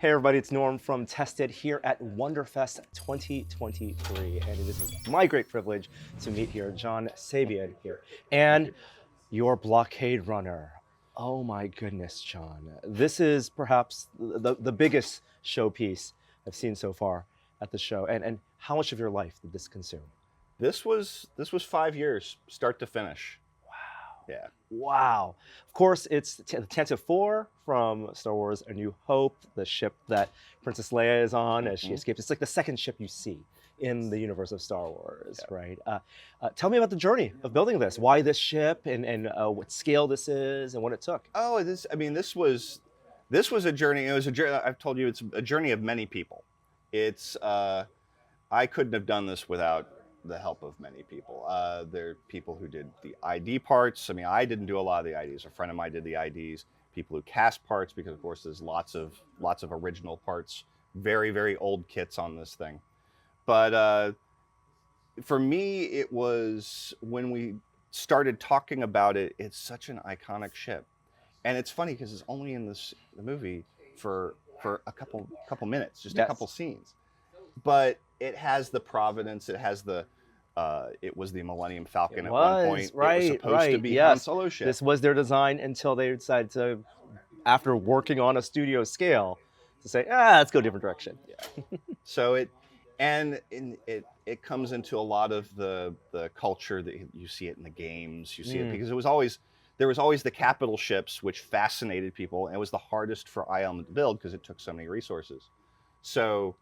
Hey everybody, it's Norm from Tested here at WonderFest 2023, and it is my great privilege to meet here John Sabean here, and your Blockade Runner. Oh my goodness, John. This is perhaps the biggest showpiece I've seen so far at the show, and how much of your life did this consume? This was 5 years, start to finish. Wow. Yeah. Wow. Of course, it's the Tantive 4 from Star Wars A New Hope, the ship that Princess Leia is on as she escapes. It's like the second ship you see in the universe of Star Wars, right? Tell me about the journey of building this. Why this ship and what scale this is and what it took. Oh, this was a journey. It was a journey. I've told you, it's a journey of many people. It's I couldn't have done this without the help of many people. There are people who did the ID parts. I mean, I didn't do a lot of the IDs. A friend of mine did the IDs. People who cast parts, because of course there's lots of original parts, very old kits on this thing. But for me, it was when we started talking about it. It's such an iconic ship, and it's funny because it's only in the movie for a couple minutes, just a couple scenes. But it has the provenance. It has the. It was the Millennium Falcon at one point. Right, it was supposed to be Han Solo ship. This was their design until they decided to, after working on a studio scale, to say, let's go a different direction. Yeah. So it comes into a lot of the culture that you see it in the games. You see it because there was always the capital ships, which fascinated people, and it was the hardest for ILM to build because it took so many resources. So,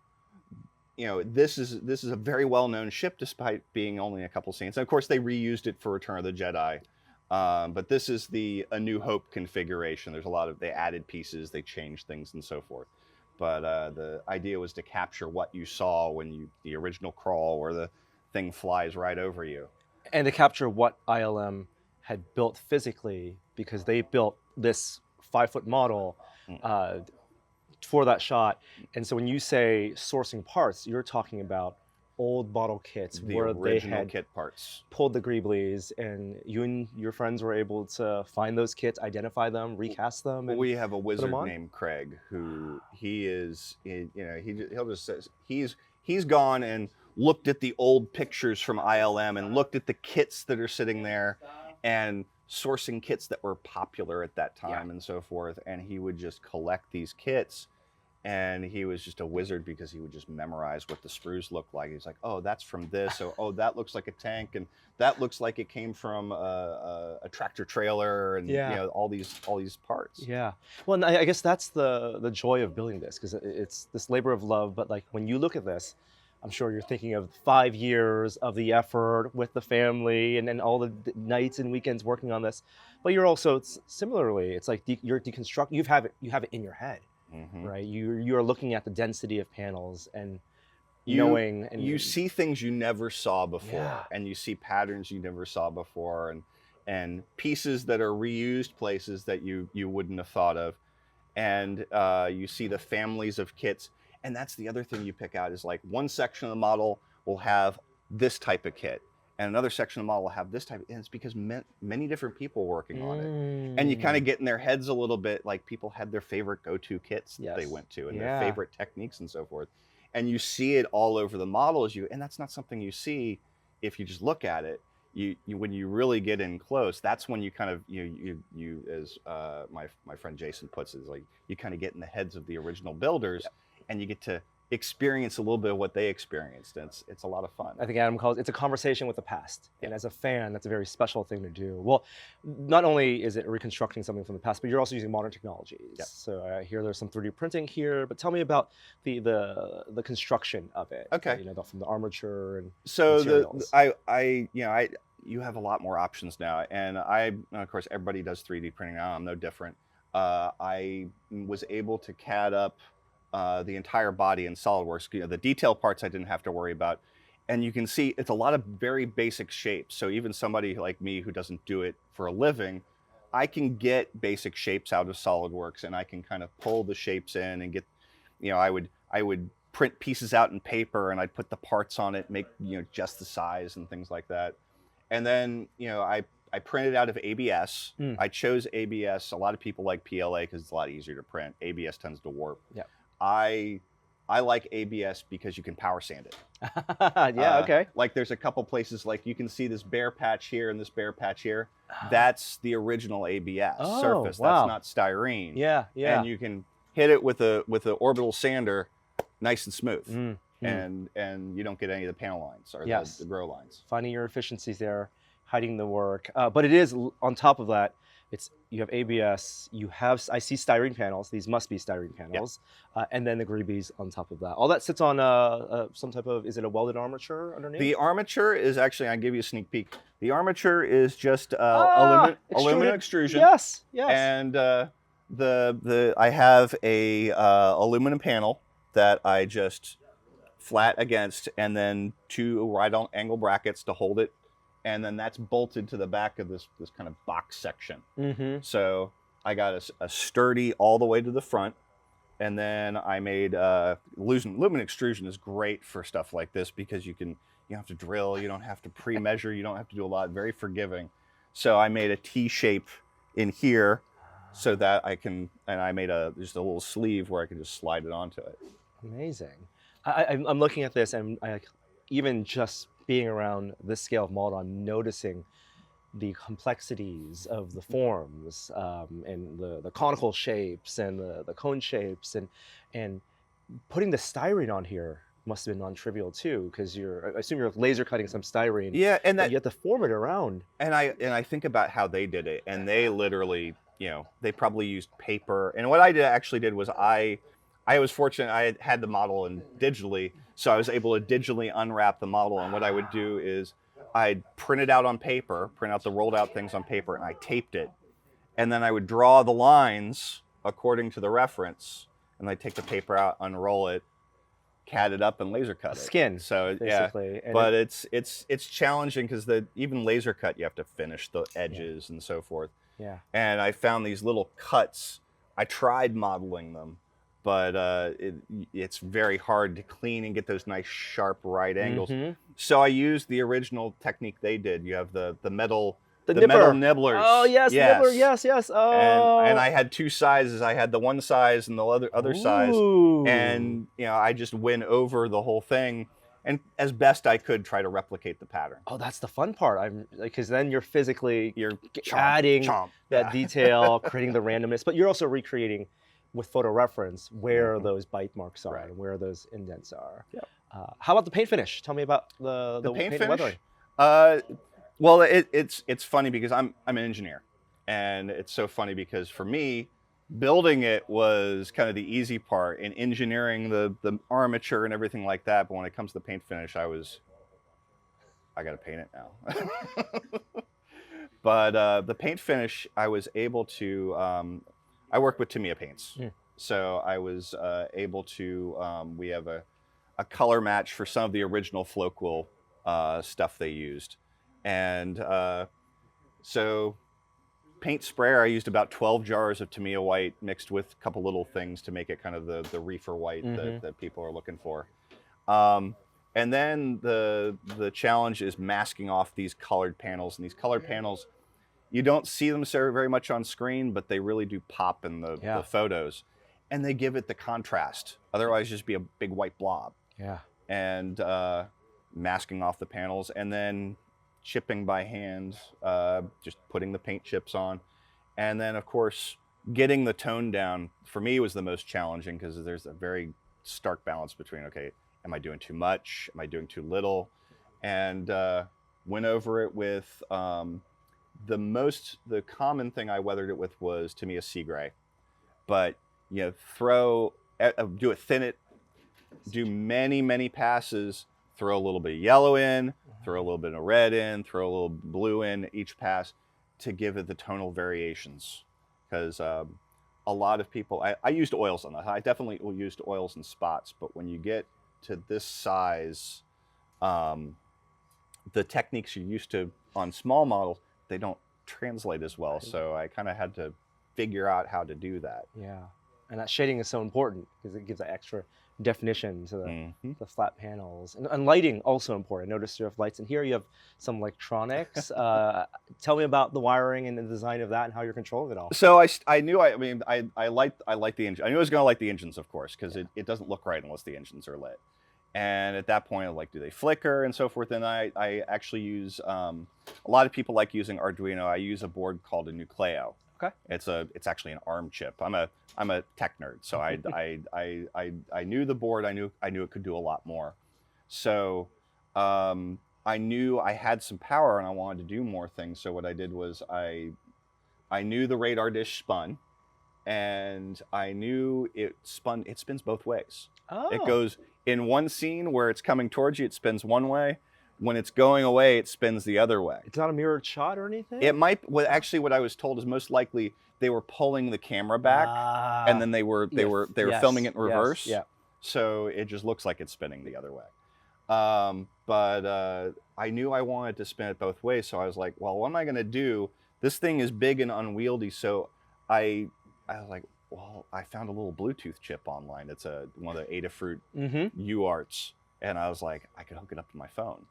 this is a very well-known ship despite being only a couple scenes. And of course, they reused it for Return of the Jedi. But this is the A New Hope configuration. There's they added pieces, they changed things and so forth. But the idea was to capture what you saw when the original crawl, where the thing flies right over you. And to capture what ILM had built physically, because they built this 5-foot model for that shot. And so when you say sourcing parts, you're talking about old model kits where they had kit parts. Pulled the greeblies, and you and your friends were able to find those kits, identify them, recast them. And we have a wizard named Craig who he'll just says he's gone and looked at the old pictures from ILM and looked at the kits that are sitting there and sourcing kits that were popular at that time and so forth. And he would just collect these kits. And he was just a wizard because he would just memorize what the sprues looked like. He's like, oh, that's from this. Oh, that looks like a tank, and that looks like it came from a tractor trailer, and all these parts. Yeah. Well, and I guess that's the joy of building this, because it's this labor of love. But like when you look at this, I'm sure you're thinking of 5 years of the effort with the family and all the nights and weekends working on this. But you're also similarly, it's like you're deconstructing. You have it in your head. Mm-hmm. Right, you're looking at the density of panels and you see things you never saw before, and you see patterns you never saw before, and pieces that are reused places that you wouldn't have thought of, and you see the families of kits. And that's the other thing you pick out is like one section of the model will have this type of kit, and another section of the model will have this type, and it's because many different people working on it. And you kind of get in their heads a little bit, like people had their favorite go-to kits that they went to and their favorite techniques and so forth. And you see it all over the model and that's not something you see if you just look at it. You when you really get in close, that's when you kind of you as my friend Jason puts it, is like you kind of get in the heads of the original builders, and you get to experience a little bit of what they experienced. And it's a lot of fun. I think Adam calls it's a conversation with the past. And as a fan, that's a very special thing to do. Well, not only is it reconstructing something from the past, but you're also using modern technologies. So I hear there's some 3D printing here, but tell me about the construction of it. Okay. From the armature and so materials. You have a lot more options now, and of course everybody does 3D printing now. I'm no different. I was able to CAD up the entire body in SolidWorks. The detail parts I didn't have to worry about. And you can see it's a lot of very basic shapes. So even somebody like me who doesn't do it for a living, I can get basic shapes out of SolidWorks, and I can kind of pull the shapes in and get, I would print pieces out in paper, and I'd put the parts on it, make, just the size and things like that. And then, I printed out of ABS. I chose ABS. A lot of people like PLA because it's a lot easier to print. ABS tends to warp. Yeah. I like ABS because you can power sand it. Yeah, okay. Like there's a couple places, like you can see this bare patch here and this bare patch here. That's the original ABS surface. Wow. That's not styrene. Yeah, yeah. And you can hit it with a orbital sander, nice and smooth. And you don't get any of the panel lines or the grow lines. Finding your efficiencies there, hiding the work. But it is on top of that. You have ABS, I see styrene panels. These must be styrene panels, and then the greebies on top of that. All that sits on some type of, is it a welded armature underneath? The armature is actually, I'll give you a sneak peek. The armature is just aluminum extrusion. Yes, yes. And I have a aluminum panel that I just flat against, and then 2 right angle brackets to hold it. And then that's bolted to the back of this kind of box section. So I got a sturdy all the way to the front. And then I made aluminum extrusion is great for stuff like this because you don't have to drill, you don't have to pre-measure, you don't have to do a lot, very forgiving. So I made a T shape in here so that I made just a little sleeve where I can just slide it onto it. Amazing. I'm looking at this, and even just being around this scale of model, I'm noticing the complexities of the forms and the conical shapes and the cone shapes, and putting the styrene on here must have been non-trivial too, because I assume you're laser cutting some styrene. Yeah, and that you have to form it around. And I think about how they did it, and they literally, they probably used paper. And what I actually did was I was fortunate. I had the model in digitally, so I was able to digitally unwrap the model. And what I would do is I'd print it out on paper, print out the rolled out things on paper, and I taped it. And then I would draw the lines according to the reference, and I'd take the paper out, unroll it, CAD it up, and laser cut it. Skin, so basically. Yeah, but it's challenging because even laser cut, you have to finish the edges and so forth. Yeah. And I found these little cuts. I tried modeling them, but it's very hard to clean and get those nice sharp right angles. So I used the original technique they did. You have the metal metal nibblers. Oh yes, nibbler, yes. Oh. And I had 2 sizes. I had the one size and the other size. And I just went over the whole thing, and as best I could try to replicate the pattern. Oh, that's the fun part. Because then you're adding that detail, creating the randomness, but you're also recreating with photo reference where those bite marks are and where those indents are. Yep. How about the paint finish? Tell me about the paint finish. Weathering. Well, it's funny because I'm an engineer, and it's so funny because for me, building it was kind of the easy part, and engineering the armature and everything like that. But when it comes to the paint finish, I got to paint it now. But the paint finish, I was able to. I work with Tamiya Paints, so I was able to. We have a color match for some of the original Floquil stuff they used. And so paint sprayer, I used about 12 jars of Tamiya white mixed with a couple little things to make it kind of the reefer white that people are looking for. And then the challenge is masking off these colored panels. And these colored panels, you don't see them very much on screen, but they really do pop in the photos. And they give it the contrast. Otherwise, just be a big white blob. Yeah. And masking off the panels, and then chipping by hand, just putting the paint chips on. And then, of course, getting the tone down, for me, was the most challenging because there's a very stark balance between, okay, am I doing too much? Am I doing too little? And went over it with, the common thing I weathered it with was Tamiya Sea Gray. But, do it, thin it, do many passes, throw a little bit of yellow in, throw a little bit of red in, throw a little blue in each pass to give it the tonal variations. Because a lot of people, I used oils on that. I definitely used oils and spots, but when you get to this size, the techniques you're used to on small models, they don't translate as well. So I kind of had to figure out how to do that. Yeah, and that shading is so important because it gives that extra definition to the flat panels. And lighting, also important. Notice you have lights in here. You have some electronics. Tell me about the wiring and the design of that and how you're controlling it all. So I knew, I liked the engine. I knew I was going to like the engines, of course, because it doesn't look right unless the engines are lit. And at that point, I'm like, do they flicker and so forth? And I actually use, a lot of people like using Arduino. I use a board called a Nucleo. Okay. It's actually an ARM chip. I'm a tech nerd, so I knew the board. I knew it could do a lot more. So I knew I had some power and I wanted to do more things. So what I did was I knew the radar dish spun, and I knew it spins both ways. Oh. It goes in one scene where it's coming towards you, it spins one way. When it's going away, it spins the other way. It's not a mirrored shot or anything? It might. Well, actually, what I was told is most likely they were pulling the camera back, and then they were filming it in reverse. Yeah. So it just looks like it's spinning the other way. But I knew I wanted to spin it both ways, so I was like, well, what am I going to do? This thing is big and unwieldy, so I was like, well, I found a little Bluetooth chip online. It's one of the Adafruit UARTs, and I was like, I could hook it up to my phone.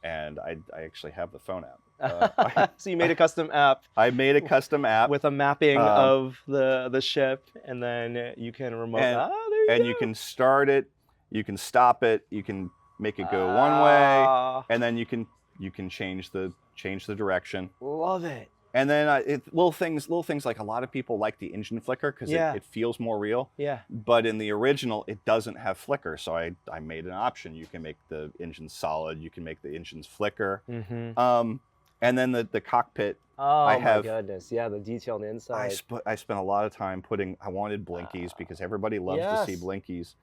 And I actually have the phone app. So you made a custom app. I made a custom app with a mapping of the ship, and then you can remote. You can start it, you can stop it, you can make it go one way, and then you can change the direction. Love it. And then little things like a lot of people like the engine flicker because it feels more real. Yeah. But in the original, it doesn't have flicker, so I made an option. You can make the engines solid. You can make the engines flicker. And then the cockpit. Oh my goodness! Yeah, the detail on the inside. I spent a lot of time I wanted blinkies because everybody loves to see blinkies.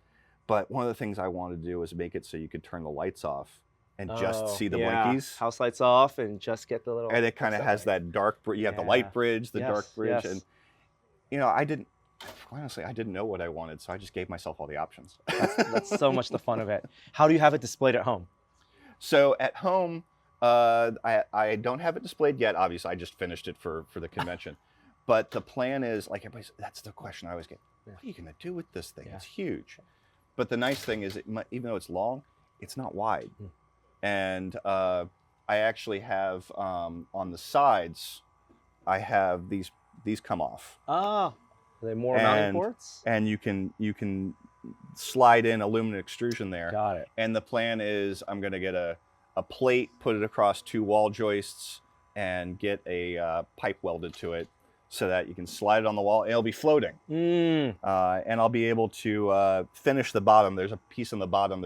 But one of the things I wanted to do was make it so you could turn the lights off and just see the blinkies. House lights off and just get the little. And it kind of has that dark. You have the light bridge, the dark bridge, and honestly, I didn't know what I wanted, so I just gave myself all the options. That's so much the fun of it. How do you have it displayed at home? So at home, I don't have it displayed yet. Obviously, I just finished it for the convention. But the plan is, like everybody's, that's the question I always get. What are you going to do with this thing? It's huge. But the nice thing is, even though it's long, it's not wide. And I actually have on the sides, I have these come off. Ah, are they more mounting ports? And you can slide in aluminum extrusion there. Got it. And the plan is I'm going to get a plate, put it across 2 wall joists, and get a pipe welded to it so that you can slide it on the wall. And it'll be floating. And I'll be able to finish the bottom. There's a piece on the bottom.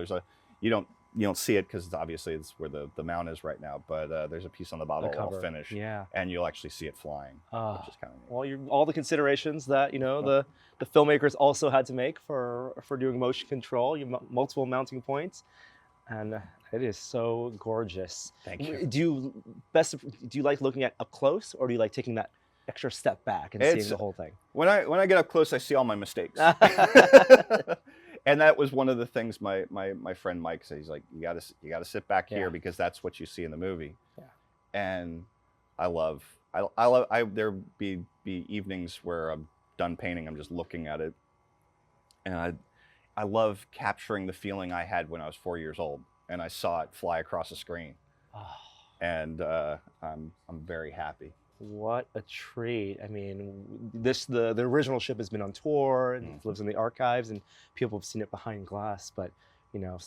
You don't see it because obviously it's where the mount is right now, but there's a piece on the bottom I'll finish, and you'll actually see it flying, which is kind of neat. Well, all the considerations that the filmmakers also had to make for doing motion control, multiple mounting points, and it is so gorgeous. Thank you. Do you like looking at up close, or do you like taking that extra step back and seeing the whole thing? When I get up close, I see all my mistakes. And that was one of the things my friend Mike said. He's like, you gotta sit back here because that's what you see in the movie. Yeah. And there be evenings where I'm done painting, I'm just looking at it, and I love capturing the feeling I had when I was 4 years old and I saw it fly across the screen. And I'm very happy. What a treat. I mean, the original ship has been on tour and lives in the archives, and people have seen it behind glass, but the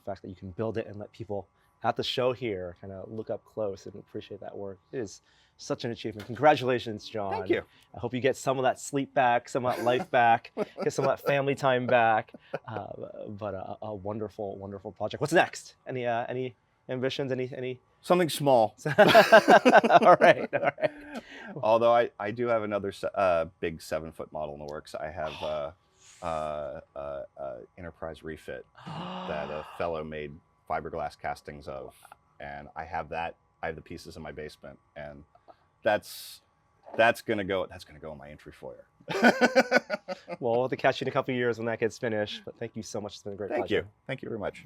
fact that you can build it and let people at the show here kind of look up close and appreciate that work, it is such an achievement. Congratulations, John. Thank you. I hope you get some of that sleep back, some of that life back, get some of that family time back. But a wonderful, wonderful project. What's next? Any ambitions? Any? Something small. All right. Although I do have another big 7-foot model in the works. I have Enterprise refit that a fellow made fiberglass castings of, and I have that. I have the pieces in my basement, and that's gonna go in my entry foyer. Well, we'll have to catch you in a couple of years when that gets finished. But thank you so much. It's been a great pleasure. Thank you very much.